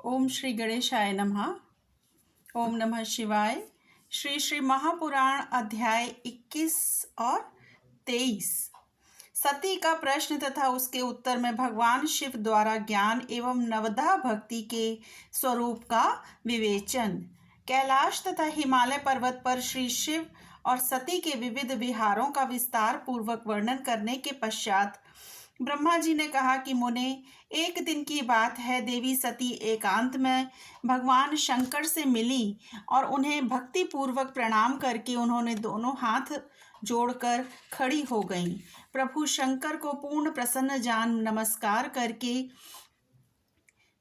ओम श्री गणेशाय नमः। ओम नमः शिवाय। श्री श्री महापुराण अध्याय 21 और 23। सती का प्रश्न तथा उसके उत्तर में भगवान शिव द्वारा ज्ञान एवं नवधा भक्ति के स्वरूप का विवेचन। कैलाश तथा हिमालय पर्वत पर श्री शिव और सती के विविध विहारों का विस्तार पूर्वक वर्णन करने के पश्चात ब्रह्मा जी ने कहा कि मुने, एक दिन की बात है, देवी सती एकांत में भगवान शंकर से मिली और उन्हें भक्ति पूर्वक प्रणाम करके उन्होंने दोनों हाथ जोड़कर खड़ी हो गईं। प्रभु शंकर को पूर्ण प्रसन्न जान नमस्कार करके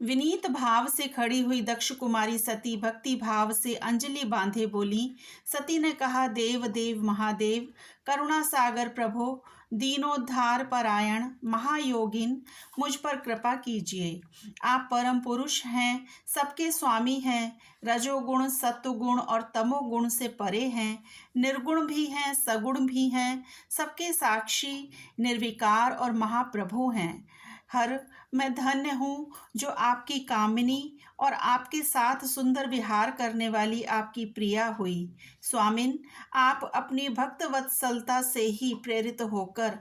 विनीत भाव से खड़ी हुई दक्ष कुमारी सती भक्ति भाव से अंजलि बांधे बोली। सती ने कहा, देव देव महादेव, करुणा सागर प्रभो, दीनोद्धार परायण महायोगिन, मुझ पर कृपा कीजिए। आप परम पुरुष हैं, सबके स्वामी हैं, रजोगुण सत्वगुण और तमोगुण से परे हैं, निर्गुण भी हैं सगुण भी हैं, सबके साक्षी निर्विकार और महाप्रभु हैं। हर मैं धन्य हूँ जो आपकी कामिनी और आपके साथ सुंदर विहार करने वाली आपकी प्रिया हुई। स्वामिन, आप अपनी भक्त वत्सलता से ही प्रेरित होकर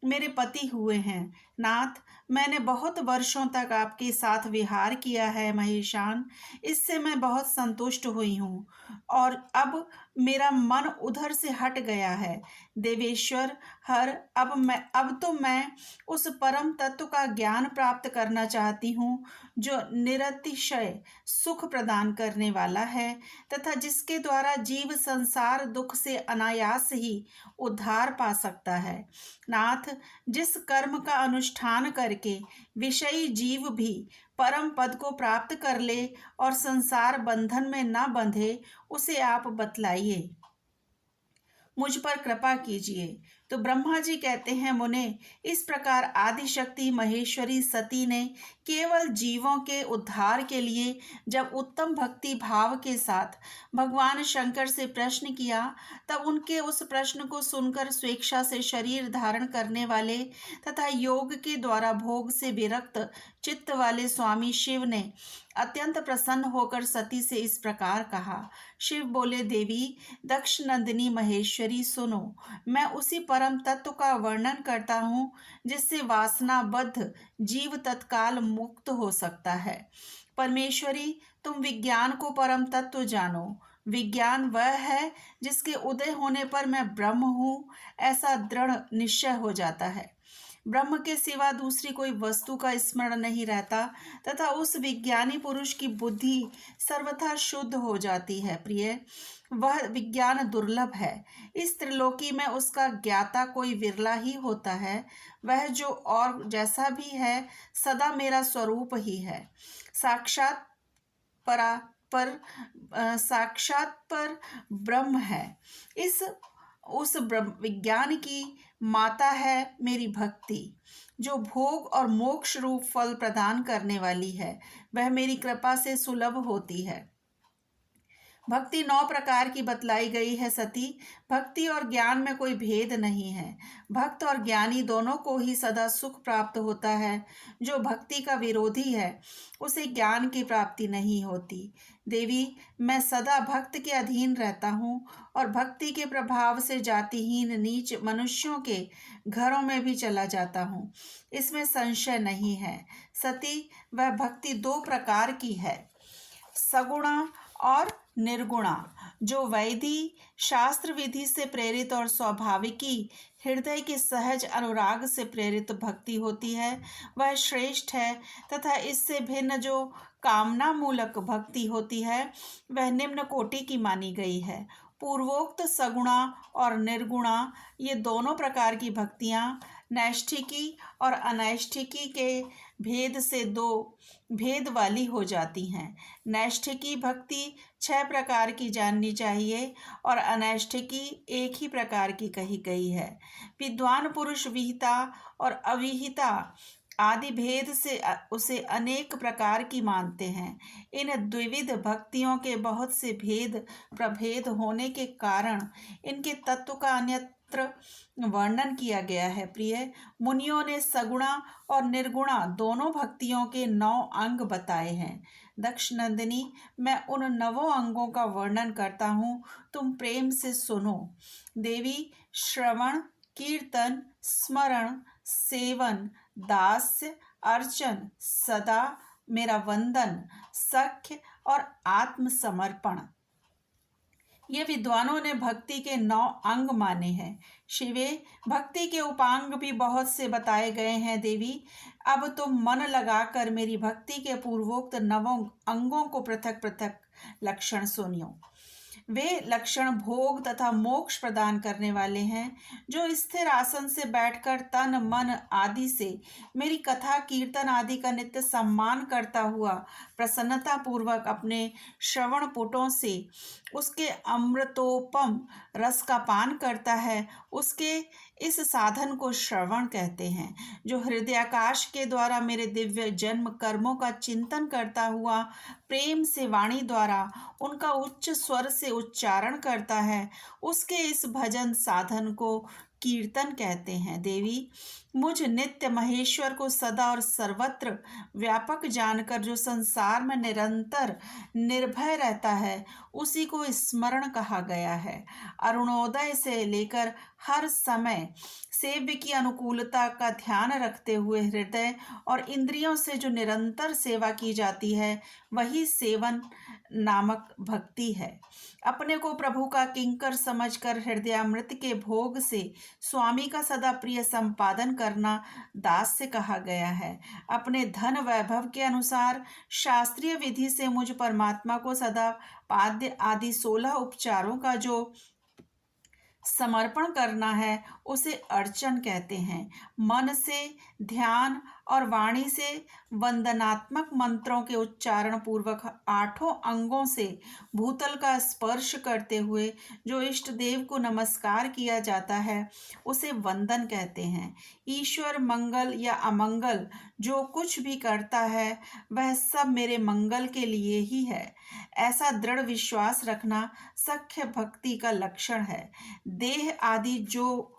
मेरे पति हुए हैं। नाथ, मैंने बहुत वर्षों तक आपके साथ विहार किया है महेशान, इससे मैं बहुत संतुष्ट हुई हूँ और अब मेरा मन उधर से हट गया है। देवेश्वर हर, अब तो मैं उस परम तत्व का ज्ञान प्राप्त करना चाहती हूँ जो निरतिशय सुख प्रदान करने वाला है तथा जिसके द्वारा जीव संसार दुख से अनायास ही उद्धार पा सकता है। नाथ, जिस कर्म का अनुष्ठान करके विषयी जीव भी परम पद को प्राप्त कर ले और संसार बंधन में न बंधे, उसे आप बतलाइए, मुझ पर कृपा कीजिए। तो ब्रह्मा जी कहते हैं, मुने, इस प्रकार आदिशक्ति महेश्वरी सती ने केवल जीवों के उद्धार के लिए जब उत्तम भक्ति भाव के साथ भगवान शंकर से प्रश्न किया, तब उनके उस प्रश्न को सुनकर स्वेच्छा से शरीर धारण करने वाले तथा योग के द्वारा भोग से विरक्त चित्त वाले स्वामी शिव ने अत्यंत प्रसन्न होकर सती से इस प्रकार कहा। शिव बोले, देवी दक्ष नंदिनी महेश्वरी, सुनो, मैं उसी परम तत्व का वर्णन करता हूँ जिससे वासनाबद्ध जीव तत्काल मुक्त हो सकता है। परमेश्वरी, तुम विज्ञान को परम तत्व जानो। विज्ञान वह है जिसके उदय होने पर मैं ब्रह्म हूँ, ऐसा दृढ़ निश्चय हो जाता है। ब्रह्म के सिवा दूसरी कोई वस्तु का स्मरण नहीं रहता तथा उस विज्ञानी पुरुष की बुद्धि सर्वथा शुद्ध हो जाती है। प्रिय, वह विज्ञान दुर्लभ है। इस त्रिलोकी में उसका ज्ञाता कोई विरला ही होता है। वह जो और जैसा भी है, सदा मेरा स्वरूप ही है। साक्षात पर ब्रह्म है। उस विज्ञान की माता है मेरी भक्ति, जो भोग और मोक्ष रूप फल प्रदान करने वाली है। वह मेरी कृपा से सुलभ होती है। भक्ति 9 प्रकार की बतलाई गई है सती। भक्ति और ज्ञान में कोई भेद नहीं है। भक्त और ज्ञानी दोनों को ही सदा सुख प्राप्त होता है। जो भक्ति का विरोधी है, उसे ज्ञान की प्राप्ति नहीं होती। देवी, मैं सदा भक्त के अधीन रहता हूँ और भक्ति के प्रभाव से जातिहीन नीच मनुष्यों के घरों में भी चला जाता हूँ, इसमें संशय नहीं है। सती, वह भक्ति 2 प्रकार की है, सगुणा और निर्गुणा। जो वैधि शास्त्र विधि से प्रेरित और स्वाभाविकी हृदय के सहज अनुराग से प्रेरित भक्ति होती है, वह श्रेष्ठ है तथा इससे भिन्न जो कामना मूलक भक्ति होती है, वह निम्न कोटि की मानी गई है। पूर्वोक्त सगुणा और निर्गुणा, ये दोनों प्रकार की भक्तियाँ नैष्ठिकी और अनैष्ठिकी के भेद से 2 भेद वाली हो जाती हैं। नैष्ठिकी भक्ति 6 प्रकार की जाननी चाहिए और अनैष्ठिकी 1 ही प्रकार की कही गई है। विद्वान पुरुष विहिता और अविहिता आदि भेद से उसे अनेक प्रकार की मानते हैं। इन द्विविध भक्तियों के बहुत से भेद प्रभेद होने के कारण इनके तत्व का वर्णन किया गया है। प्रिय, मुनियों ने सगुणा और निर्गुणा दोनों भक्तियों के 9 अंग बताए हैं। दक्ष नंदिनी, मैं उन 9 अंगों का वर्णन करता हूँ, तुम प्रेम से सुनो। देवी, श्रवण, कीर्तन, स्मरण, सेवन, दास्य, अर्चन, सदा मेरा वंदन, सख्य और आत्मसमर्पण, ये विद्वानों ने भक्ति के 9 अंग माने हैं। शिवे, भक्ति के उपांग भी बहुत से बताए गए हैं। देवी, अब तुम मन लगाकर मेरी भक्ति के पूर्वोक्त 9 अंगों को पृथक पृथक लक्षण सुनियो। वे लक्षण भोग तथा मोक्ष प्रदान करने वाले हैं। जो स्थिर आसन से बैठकर तन मन आदि से मेरी कथा कीर्तन आदि का नित्य सम्मान करता हुआ प्रसन्नता पूर्वक अपने श्रवण पुटों से उसके अमृतोपम रस का पान करता है, उसके इस साधन को श्रवण कहते हैं। जो हृदयाकाश के द्वारा मेरे दिव्य जन्म कर्मों का चिंतन करता हुआ प्रेम से वाणी द्वारा उनका उच्च स्वर से उच्चारण करता है, उसके इस भजन साधन को कीर्तन कहते हैं। देवी, मुझ नित्य महेश्वर को सदा और सर्वत्र व्यापक जानकर जो संसार में निरंतर निर्भय रहता है, उसी को स्मरण कहा गया है। अरुणोदय से लेकर हर समय सेव्य की अनुकूलता का ध्यान रखते हुए हृदय और इंद्रियों से जो निरंतर सेवा की जाती है, वही सेवन नामक भक्ति है। अपने को प्रभु का किंकर समझकर हृदयामृत के भोग से स्वामी का सदा प्रिय संपादन करना दास्य कहा गया है। अपने धन वैभव के अनुसार शास्त्रीय विधि से मुझ परमात्मा को सदा पाद्य आदि 16 उपचारों का जो समर्पण करना है, उसे अर्चन कहते हैं। मन से, ध्यान और वाणी से वंदनात्मक मंत्रों के उच्चारण पूर्वक 8 अंगों से भूतल का स्पर्श करते हुए जो इष्ट देव को नमस्कार किया जाता है, उसे वंदन कहते हैं। ईश्वर मंगल या अमंगल जो कुछ भी करता है, वह सब मेरे मंगल के लिए ही है, ऐसा दृढ़ विश्वास रखना सख्य भक्ति का लक्षण है। देह आदि जो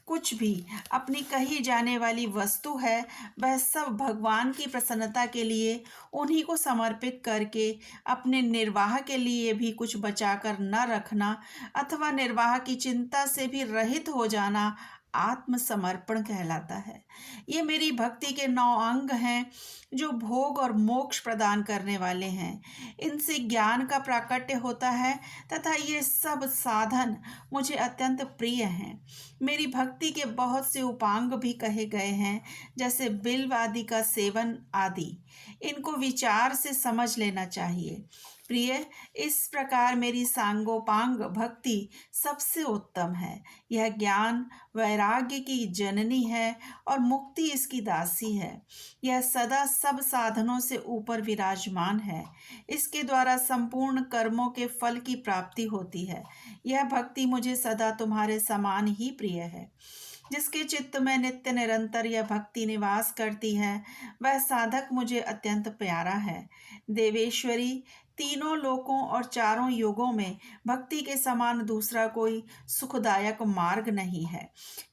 कुछ भी अपनी कही जाने वाली वस्तु है, वह सब भगवान की प्रसन्नता के लिए उन्हीं को समर्पित करके अपने निर्वाह के लिए भी कुछ बचाकर न रखना अथवा निर्वाह की चिंता से भी रहित हो जाना आत्मसमर्पण कहलाता है। ये मेरी भक्ति के 9 अंग हैं जो भोग और मोक्ष प्रदान करने वाले हैं। इनसे ज्ञान का प्राकट्य होता है तथा ये सब साधन मुझे अत्यंत प्रिय हैं। मेरी भक्ति के बहुत से उपांग भी कहे गए हैं, जैसे बिल्व आदि का सेवन आदि। इनको विचार से समझ लेना चाहिए। प्रिय, इस प्रकार मेरी सांगोपांग भक्ति सबसे उत्तम है। यह ज्ञान वैराग्य की जननी है और मुक्ति इसकी दासी है। यह सदा सब साधनों से ऊपर विराजमान है। इसके द्वारा संपूर्ण कर्मों के फल की प्राप्ति होती है। यह भक्ति मुझे सदा तुम्हारे समान ही प्रिय है। जिसके चित्त में नित्य निरंतर यह भक्ति निवास करती है, वह साधक मुझे अत्यंत प्यारा है। देवेश्वरी, तीनों लोकों और चारों युगों में भक्ति के समान दूसरा कोई सुखदायक मार्ग नहीं है।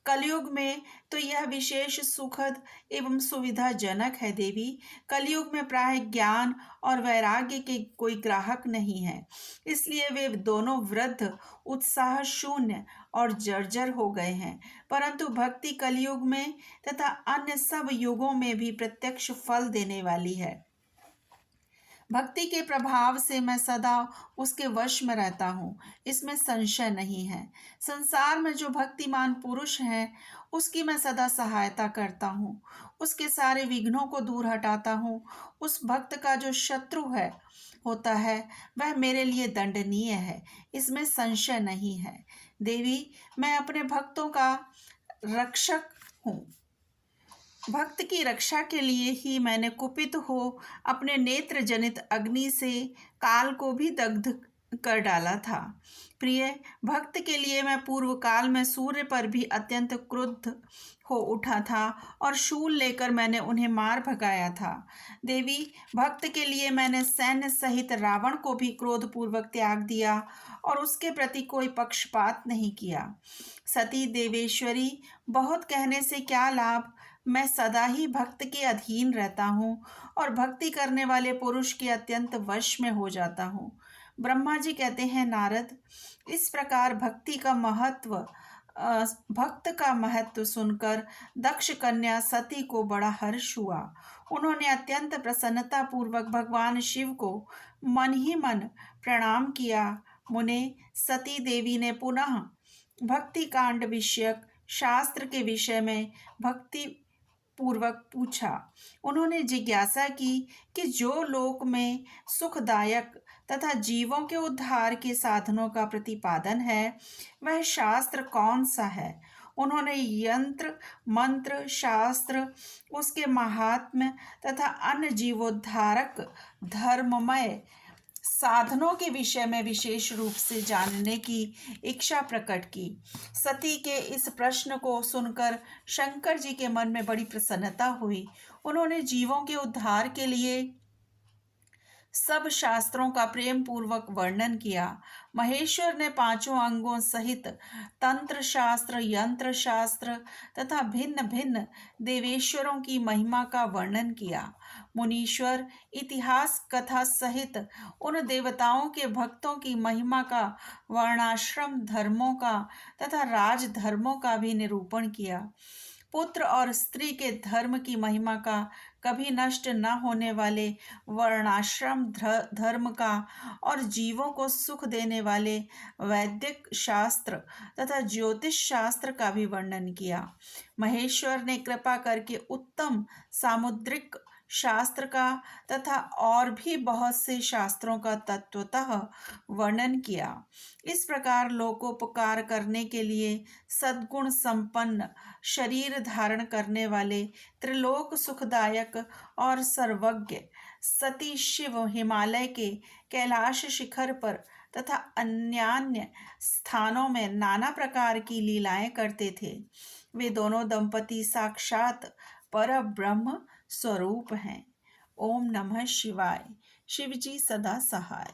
कलयुग में तो यह विशेष सुखद एवं सुविधाजनक है। देवी, कलयुग में प्राय ज्ञान और वैराग्य के कोई ग्राहक नहीं है, इसलिए वे दोनों वृद्ध, उत्साह शून्य और जर्जर हो गए हैं। परंतु भक्ति कलयुग में तथा अन्य सब युगों में भी प्रत्यक्ष फल देने वाली है। भक्ति के प्रभाव से मैं सदा उसके वश में रहता हूँ, इसमें संशय नहीं है। संसार में जो भक्तिमान पुरुष हैं, उसकी मैं सदा सहायता करता हूँ, उसके सारे विघ्नों को दूर हटाता हूँ। उस भक्त का जो शत्रु होता है, वह मेरे लिए दंडनीय है, इसमें संशय नहीं है। देवी, मैं अपने भक्तों का रक्षक हूँ। भक्त की रक्षा के लिए ही मैंने कुपित हो अपने नेत्र जनित अग्नि से काल को भी दग्ध कर डाला था। प्रिय भक्त के लिए मैं पूर्व काल में सूर्य पर भी अत्यंत क्रुद्ध हो उठा था और शूल लेकर मैंने उन्हें मार भगाया था। देवी भक्त के लिए मैंने सैन्य सहित रावण को भी क्रोधपूर्वक त्याग दिया और उसके प्रति कोई पक्षपात नहीं किया। सती देवेश्वरी, बहुत कहने से क्या लाभ, मैं सदा ही भक्त के अधीन रहता हूँ और भक्ति करने वाले पुरुष के अत्यंत वश में हो जाता हूँ। ब्रह्मा जी कहते हैं, नारद, इस प्रकार भक्त का महत्व सुनकर दक्ष कन्या सती को बड़ा हर्ष हुआ। उन्होंने अत्यंत प्रसन्नता पूर्वक भगवान शिव को मन ही मन प्रणाम किया। मुने, सती देवी ने पुनः भक्ति कांड विषयक शास्त्र के विषय में भक्ति पूर्वक पूछा। उन्होंने जिज्ञासा की कि जो लोक में सुखदायक तथा जीवों के उद्धार के साधनों का प्रतिपादन है, वह शास्त्र कौन सा है। उन्होंने यंत्र मंत्र शास्त्र, उसके महात्म्य तथा अन्य जीवोद्धारक धर्ममय साधनों के विषय में विशेष रूप से जानने की इच्छा प्रकट की। सती के इस प्रश्न को सुनकर शंकर जी के मन में बड़ी प्रसन्नता हुई। उन्होंने जीवों के उद्धार के लिए सब शास्त्रों का प्रेम पूर्वक वर्णन किया। महेश्वर ने पांचों अंगों सहित तंत्र शास्त्र, यंत्र शास्त्र तथा भिन्न भिन्न देवेश्वरों की महिमा का वर्णन किया। मुनीश्वर इतिहास कथा सहित उन देवताओं के भक्तों की महिमा का, वर्णाश्रम धर्मों का तथा राज धर्मों का भी निरूपण किया। पुत्र और स्त्री के धर्म की महिमा का, कभी नष्ट न होने वाले वर्णाश्रम धर्म का और जीवों को सुख देने वाले वैदिक शास्त्र तथा ज्योतिष शास्त्र का भी वर्णन किया। महेश्वर ने कृपा करके उत्तम सामुद्रिक शास्त्र का तथा और भी बहुत से शास्त्रों का तत्वतः वर्णन किया। इस प्रकार लोकोपकार करने के लिए सद्गुण संपन्न शरीर धारण करने वाले त्रिलोक सुखदायक और सर्वज्ञ सती शिव हिमालय के कैलाश शिखर पर तथा अन्यान्य स्थानों में नाना प्रकार की लीलाएं करते थे। वे दोनों दंपति साक्षात पर ब्रह्म स्वरूप हैं। ओम नमः शिवाय। शिव जी सदा सहाय।